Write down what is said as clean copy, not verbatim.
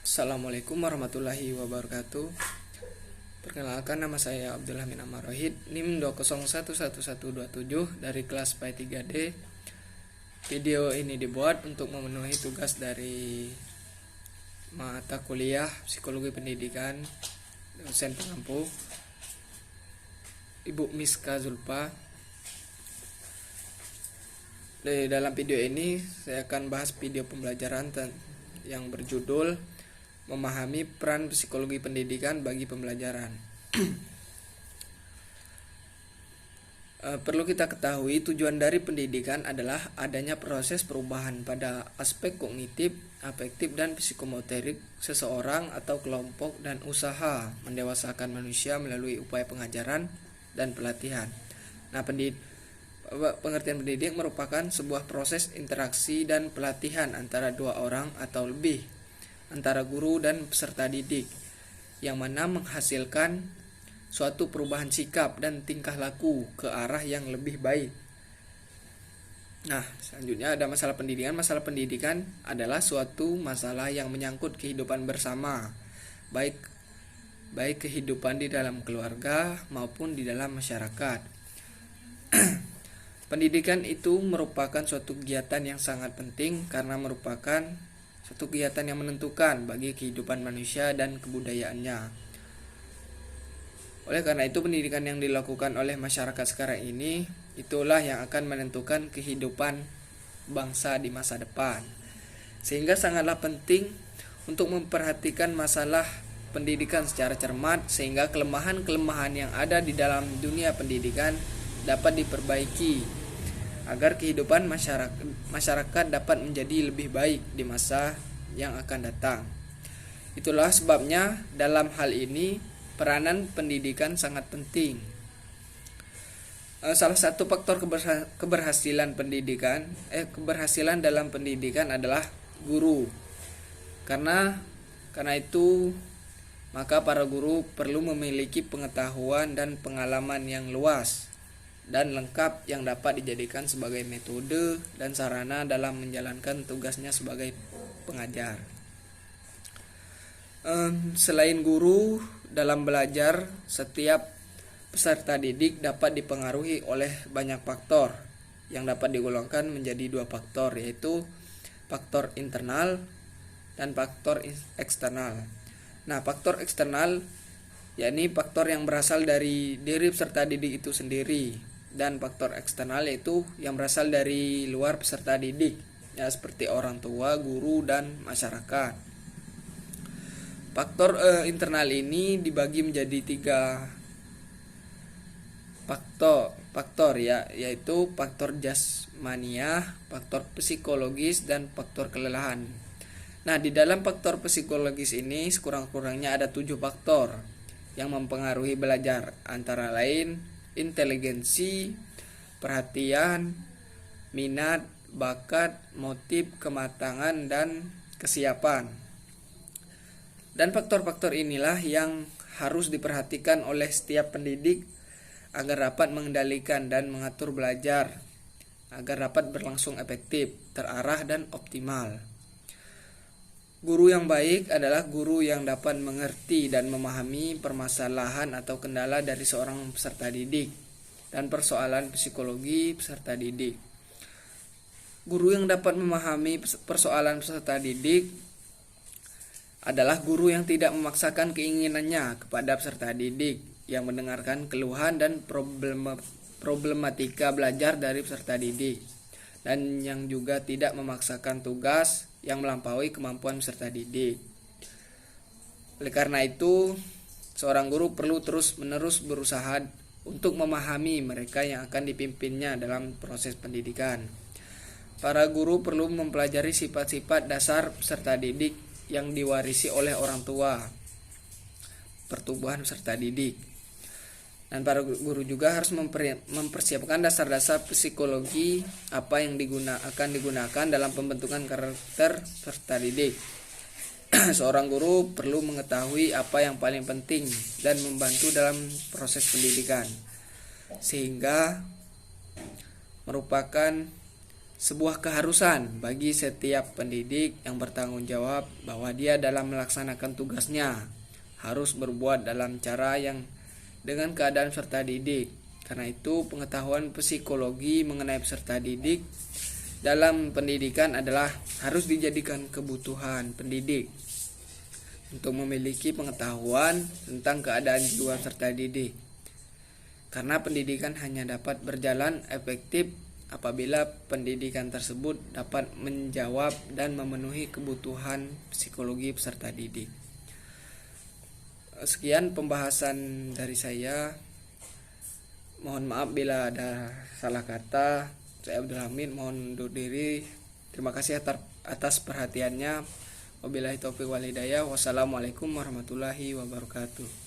Assalamualaikum warahmatullahi wabarakatuh. Perkenalkan, nama saya Abdullah Min Amar Rohid, NIM 2011127 dari kelas P3D. Video ini dibuat untuk memenuhi tugas dari mata kuliah Psikologi Pendidikan dosen pengampu Ibu Miska Zulfa. Dalam video ini saya akan bahas video pembelajaran yang berjudul memahami peran psikologi pendidikan bagi pembelajaran. Perlu kita ketahui, tujuan dari pendidikan adalah adanya proses perubahan pada aspek kognitif, afektif, dan psikomotorik seseorang atau kelompok, dan usaha mendewasakan manusia melalui upaya pengajaran dan pelatihan. Pengertian pendidik merupakan sebuah proses interaksi dan pelatihan antara dua orang atau lebih, antara guru dan peserta didik, yang mana menghasilkan suatu perubahan sikap dan tingkah laku ke arah yang lebih baik. Nah, selanjutnya ada masalah pendidikan. Masalah pendidikan adalah suatu masalah yang menyangkut kehidupan bersama, baik kehidupan di dalam keluarga maupun di dalam masyarakat. Pendidikan itu merupakan suatu kegiatan yang sangat penting karena merupakan suatu kegiatan yang menentukan bagi kehidupan manusia dan kebudayaannya. Oleh karena itu, pendidikan yang dilakukan oleh masyarakat sekarang ini itulah yang akan menentukan kehidupan bangsa di masa depan. Sehingga sangatlah penting untuk memperhatikan masalah pendidikan secara cermat, sehingga kelemahan-kelemahan yang ada di dalam dunia pendidikan dapat diperbaiki agar kehidupan masyarakat dapat menjadi lebih baik di masa yang akan datang. Itulah sebabnya dalam hal ini peranan pendidikan sangat penting. Salah satu faktor keberhasilan dalam pendidikan adalah guru. Karena itu maka para guru perlu memiliki pengetahuan dan pengalaman yang luas dan lengkap yang dapat dijadikan sebagai metode dan sarana dalam menjalankan tugasnya sebagai pengajar. Selain guru, dalam belajar setiap peserta didik dapat dipengaruhi oleh banyak faktor yang dapat digolongkan menjadi dua faktor, yaitu faktor internal dan faktor eksternal. Nah, faktor eksternal yakni faktor yang berasal dari diri peserta didik itu sendiri, dan faktor eksternal yaitu yang berasal dari luar peserta didik, ya, seperti orang tua, guru, dan masyarakat. Faktor internal ini dibagi menjadi tiga faktor ya, yaitu faktor jasmaniah, faktor psikologis, dan faktor kelelahan. Nah, di dalam faktor psikologis ini sekurang-kurangnya ada 7 faktor yang mempengaruhi belajar, antara lain inteligensi, perhatian, minat, bakat, motif, kematangan, dan kesiapan. Dan faktor-faktor inilah yang harus diperhatikan oleh setiap pendidik agar dapat mengendalikan dan mengatur belajar, agar dapat berlangsung efektif, terarah, dan optimal. Guru yang baik adalah guru yang dapat mengerti dan memahami permasalahan atau kendala dari seorang peserta didik dan persoalan psikologi peserta didik. Guru yang dapat memahami persoalan peserta didik adalah guru yang tidak memaksakan keinginannya kepada peserta didik, yang mendengarkan keluhan dan problematika belajar dari peserta didik, dan yang juga tidak memaksakan tugas yang melampaui kemampuan peserta didik. Oleh karena itu, seorang guru perlu terus-menerus berusaha untuk memahami mereka yang akan dipimpinnya dalam proses pendidikan. Para guru perlu mempelajari sifat-sifat dasar peserta didik yang diwarisi oleh orang tua, pertumbuhan peserta didik. Dan para guru juga harus mempersiapkan dasar-dasar psikologi apa yang akan digunakan dalam pembentukan karakter peserta didik. Seorang guru perlu mengetahui apa yang paling penting dan membantu dalam proses pendidikan, sehingga merupakan sebuah keharusan bagi setiap pendidik yang bertanggung jawab bahwa dia dalam melaksanakan tugasnya harus berbuat dalam cara yang dengan keadaan peserta didik. Karena itu, pengetahuan psikologi mengenai peserta didik dalam pendidikan adalah harus dijadikan kebutuhan pendidik untuk memiliki pengetahuan tentang keadaan jiwa peserta didik. Karena pendidikan hanya dapat berjalan efektif apabila pendidikan tersebut dapat menjawab dan memenuhi kebutuhan psikologi peserta didik. Sekian pembahasan dari saya. Mohon maaf bila ada salah kata. Saya Abdul Hamid mohon undur diri. Terima kasih atas perhatiannya. Wabillahi taufiq wal hidayah. Wassalamualaikum warahmatullahi wabarakatuh.